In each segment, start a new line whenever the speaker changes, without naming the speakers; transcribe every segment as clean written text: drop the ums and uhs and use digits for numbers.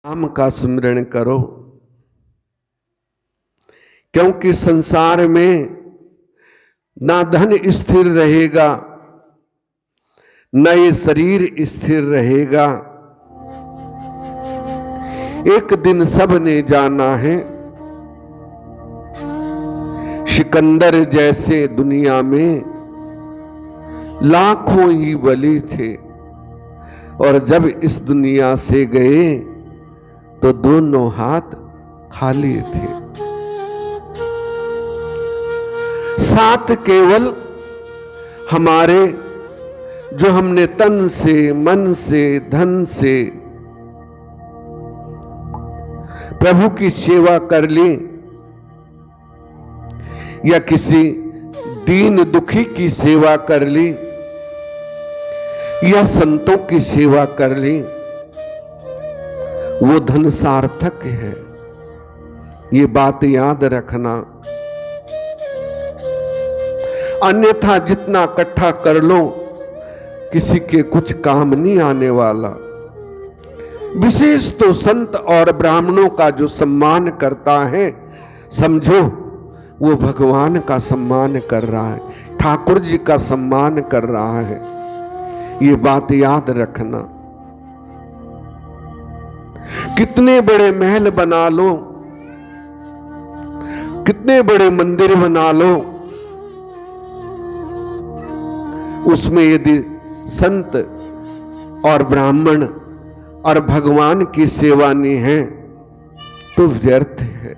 नाम का सुमिरन करो, क्योंकि संसार में ना धन स्थिर रहेगा, न ये शरीर स्थिर रहेगा। एक दिन सब ने जाना है। सिकंदर जैसे दुनिया में लाखों ही वली थे, और जब इस दुनिया से गए तो दोनों हाथ खाली थे। साथ केवल हमारे जो हमने तन से, मन से, धन से प्रभु की सेवा कर ली, या किसी दीन दुखी की सेवा कर ली, या संतों की सेवा कर ली, वो धन सार्थक है। ये बात याद रखना। अन्यथा जितना इकट्ठा कर लो, किसी के कुछ काम नहीं आने वाला। विशेष तो संत और ब्राह्मणों का जो सम्मान करता है, समझो वो भगवान का सम्मान कर रहा है, ठाकुर जी का सम्मान कर रहा है। ये बात याद रखना। कितने बड़े महल बना लो, कितने बड़े मंदिर बना लो, उसमें यदि संत और ब्राह्मण और भगवान की सेवा नहीं है तो व्यर्थ है।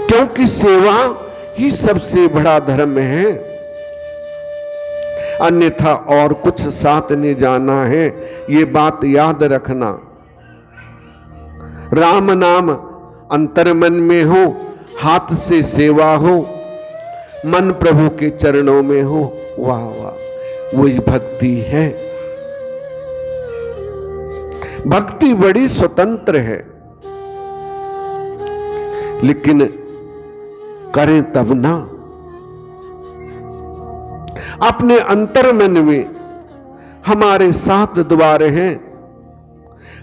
क्योंकि सेवा ही सबसे बड़ा धर्म है, अन्यथा और कुछ साथ नहीं जाना है। ये बात याद रखना। राम नाम अंतर मन में हो, हाथ से सेवा हो, मन प्रभु के चरणों में हो, वाह वाह, वही भक्ति है। भक्ति बड़ी स्वतंत्र है, लेकिन करें तब ना। अपने अंतर मन में हमारे 7 द्वार हैं।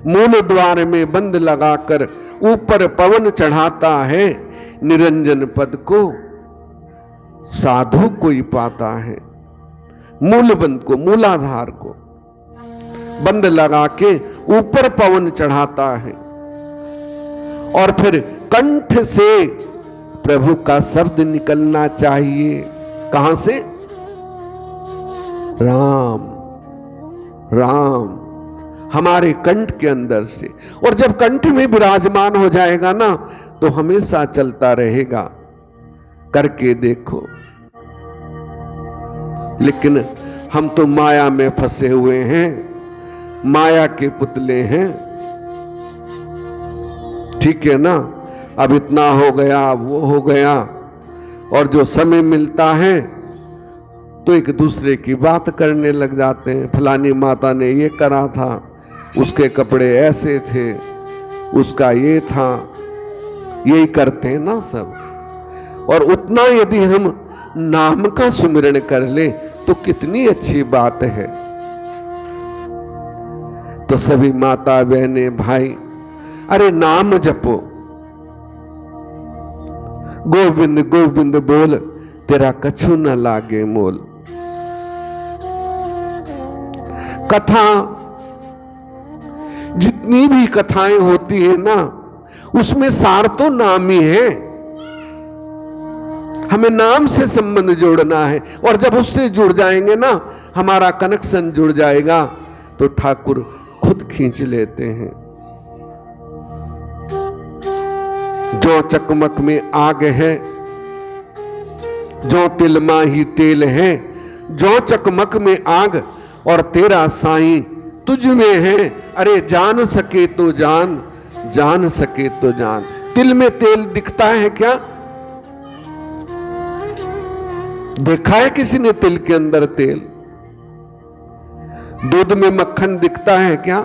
मूल द्वार में बंद लगाकर ऊपर पवन चढ़ाता है, निरंजन पद को साधु कोई पाता है। मूल बंद को, मूलाधार को बंद लगा के ऊपर पवन चढ़ाता है, और फिर कंठ से प्रभु का शब्द निकलना चाहिए। कहां से? राम राम, हमारे कंठ के अंदर से। और जब कंठ में विराजमान हो जाएगा ना, तो हमेशा चलता रहेगा। करके देखो। लेकिन हम तो माया में फंसे हुए हैं, माया के पुतले हैं। ठीक है ना, अब इतना हो गया, वो हो गया, और जो समय मिलता है तो एक दूसरे की बात करने लग जाते हैं। फलानी माता ने ये करा था, उसके कपड़े ऐसे थे, उसका ये था, यही करते हैं ना सब। और उतना यदि हम नाम का सुमिरन कर ले तो कितनी अच्छी बात है। तो सभी माता बहनें भाई, अरे नाम जपो, गोविंद गोविंद बोल, तेरा कछु न लागे मोल। कथा, जितनी भी कथाएं होती है ना, उसमें सार तो नाम ही है। हमें नाम से संबंध जोड़ना है, और जब उससे जुड़ जाएंगे ना, हमारा कनेक्शन जुड़ जाएगा, तो ठाकुर खुद खींच लेते हैं। जो चकमक में आग है, जो तिलमा ही तेल है, जो चकमक में आग, और तेरा साईं तुझ में है। अरे जान सके तो जान, जान सके तो जान। तिल में तेल दिखता है क्या? देखा है किसी ने तिल के अंदर तेल? दूध में मक्खन दिखता है क्या?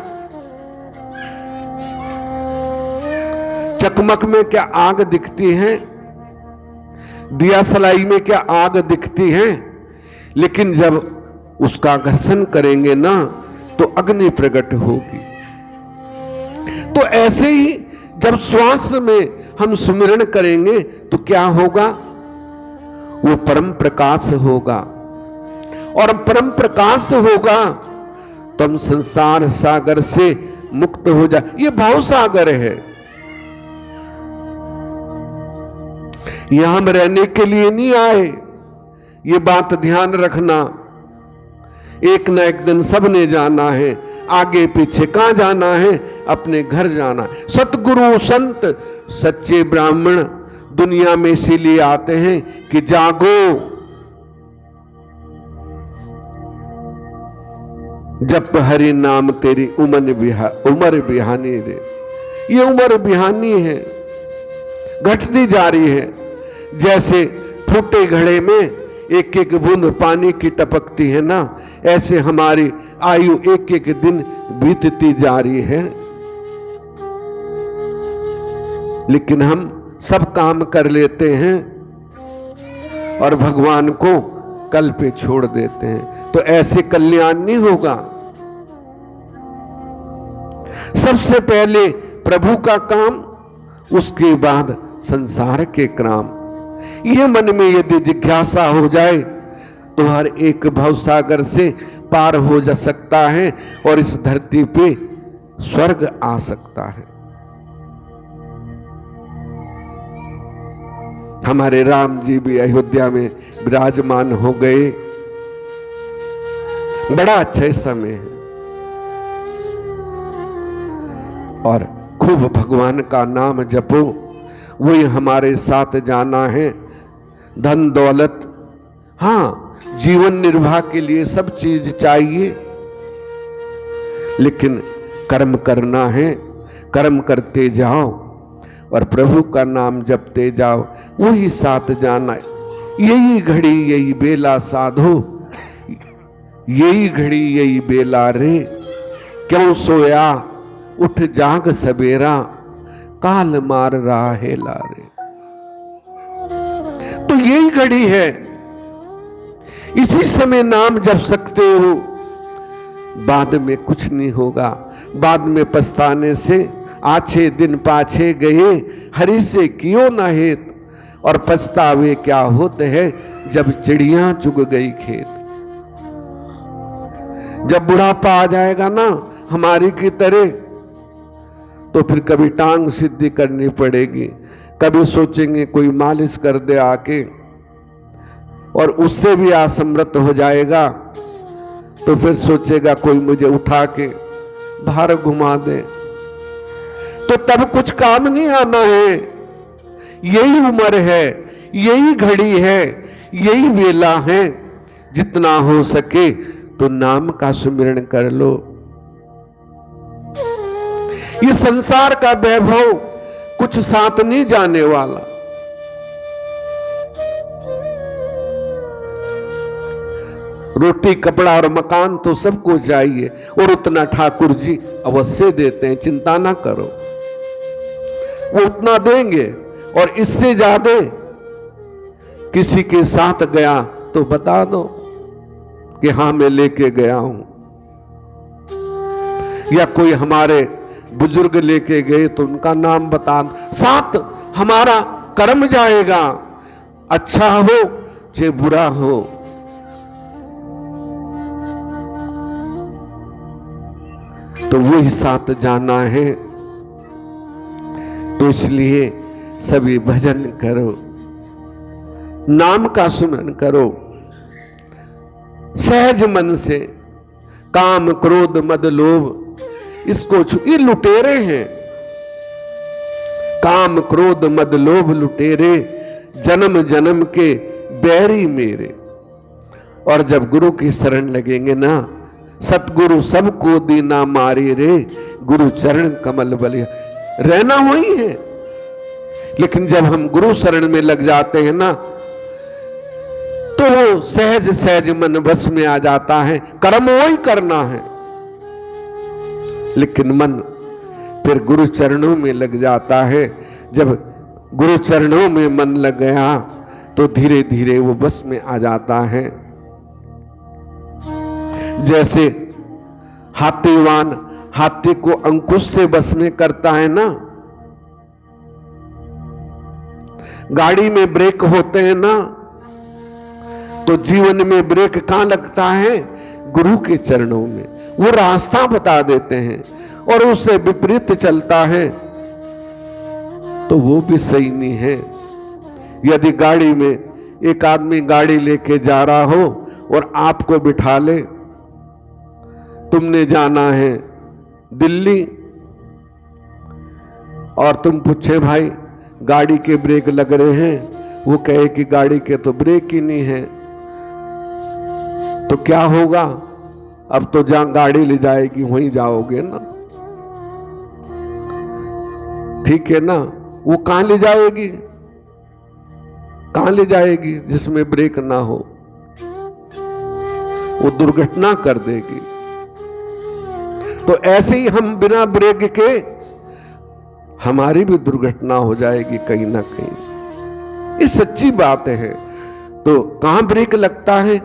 चकमक में क्या आग दिखती है? दिया सलाई में क्या आग दिखती है? लेकिन जब उसका घर्षण करेंगे ना, तो अग्नि प्रकट होगी। तो ऐसे ही जब श्वास में हम सुमिरन करेंगे तो क्या होगा? वो परम प्रकाश होगा, और परम प्रकाश होगा तो हम संसार सागर से मुक्त हो जाए। ये भव सागर है, यहां हम रहने के लिए नहीं आए, ये बात ध्यान रखना। एक न एक दिन सबने जाना है, आगे पीछे कहां जाना है? अपने घर जाना है। सतगुरु संत सच्चे ब्राह्मण दुनिया में इसीलिए आते हैं कि जागो, जप हरि नाम तेरी उमर बिहानी रे। ये उमर बिहानी है, घटती जा रही है। जैसे फूटे घड़े में एक एक बूंद पानी की टपकती है ना, ऐसे हमारी आयु एक एक दिन बीतती जा रही है। लेकिन हम सब काम कर लेते हैं और भगवान को कल पे छोड़ देते हैं, तो ऐसे कल्याण नहीं होगा। सबसे पहले प्रभु का काम, उसके बाद संसार के काम। ये मन में यदि जिज्ञासा हो जाए तो हर एक भवसागर से पार हो जा सकता है और इस धरती पे स्वर्ग आ सकता है। हमारे राम जी भी अयोध्या में विराजमान हो गए। बड़ा अच्छा समय है और खूब भगवान का नाम जपो, वही हमारे साथ जाना है। धन दौलत, हाँ, जीवन निर्वाह के लिए सब चीज चाहिए, लेकिन कर्म करना है। कर्म करते जाओ और प्रभु का नाम जपते जाओ, वही साथ जाना। यही घड़ी यही बेला साधो, यही घड़ी यही बेला रे। क्यों सोया उठ जाग सवेरा, काल मार रहा है लारे। तो यही घड़ी है, इसी समय नाम जप सकते हो। बाद में कुछ नहीं होगा, बाद में पछताने से आछे दिन पाछे गए, हरि से कियो न हेत। और पछतावे क्या होते हैं? जब चिड़िया चुग गई खेत। जब बुढ़ापा आ जाएगा ना हमारी की तरह, तो फिर कभी टांग सीधी करनी पड़ेगी, कभी सोचेंगे कोई मालिश कर दे आके, और उससे भी असमर्थ हो जाएगा तो फिर सोचेगा कोई मुझे उठा के बाहर घुमा दे। तो तब कुछ काम नहीं आना है। यही उम्र है, यही घड़ी है, यही वेला है। जितना हो सके तो नाम का सुमिरन कर लो। ये संसार का वैभव कुछ साथ नहीं जाने वाला। रोटी कपड़ा और मकान तो सबको चाहिए, और उतना ठाकुर जी अवश्य देते हैं, चिंता ना करो, वो उतना देंगे। और इससे ज्यादा किसी के साथ गया तो बता दो कि हां मैं लेके गया हूं, या कोई हमारे बुजुर्ग लेके गए तो उनका नाम बता दो। साथ हमारा कर्म जाएगा, अच्छा हो चाहे बुरा हो। तो वही साथ जाना है। तो इसलिए सभी भजन करो, नाम का सुमरन करो सहज मन से। काम क्रोध मद लोभ इसको ये लुटेरे हैं। काम क्रोध मद लोभ लुटेरे, जन्म जन्म के बैरी मेरे। और जब गुरु की शरण लगेंगे ना, सतगुरु सबको दीना मारी रे, गुरु चरण कमल बलिया। रहना वही है, लेकिन जब हम गुरु शरण में लग जाते हैं ना, तो वो सहज सहज मन बस में आ जाता है। कर्म वही करना है, लेकिन मन फिर गुरु चरणों में लग जाता है। जब गुरु चरणों में मन लग गया तो धीरे धीरे वो बस में आ जाता है। जैसे हाथीवान हाथी को अंकुश से बस में करता है ना, गाड़ी में ब्रेक होते हैं ना, तो जीवन में ब्रेक कहां लगता है? गुरु के चरणों में। वो रास्ता बता देते हैं और उससे विपरीत चलता है तो वो भी सही नहीं है। यदि गाड़ी में एक आदमी गाड़ी लेके जा रहा हो और आपको बिठा ले, तुमने जाना है दिल्ली, और तुम पूछे भाई गाड़ी के ब्रेक लग रहे हैं, वो कहे कि गाड़ी के तो ब्रेक ही नहीं है, तो क्या होगा? अब तो जहां गाड़ी ले जाएगी वहीं जाओगे ना, ठीक है ना? वो कहां ले जाएगी? कहां ले जाएगी? जिसमें ब्रेक ना हो, वो दुर्घटना कर देगी। तो ऐसे ही हम बिना ब्रेक के, हमारी भी दुर्घटना हो जाएगी कहीं ना कहीं। ये सच्ची बात है। तो कहां ब्रेक लगता है?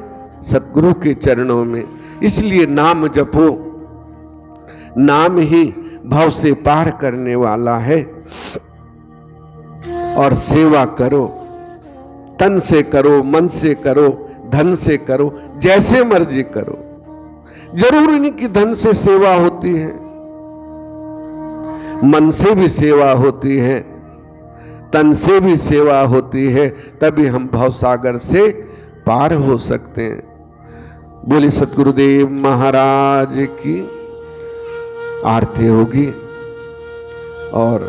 सतगुरु के चरणों में। इसलिए नाम जपो, नाम ही भव से पार करने वाला है। और सेवा करो, तन से करो, मन से करो, धन से करो, जैसे मर्जी करो। जरूरी नहीं कि धन से सेवा होती है, मन से भी सेवा होती है, तन से भी सेवा होती है, तभी हम भवसागर से पार हो सकते हैं। बोली सतगुरुदेव महाराज की आरती होगी और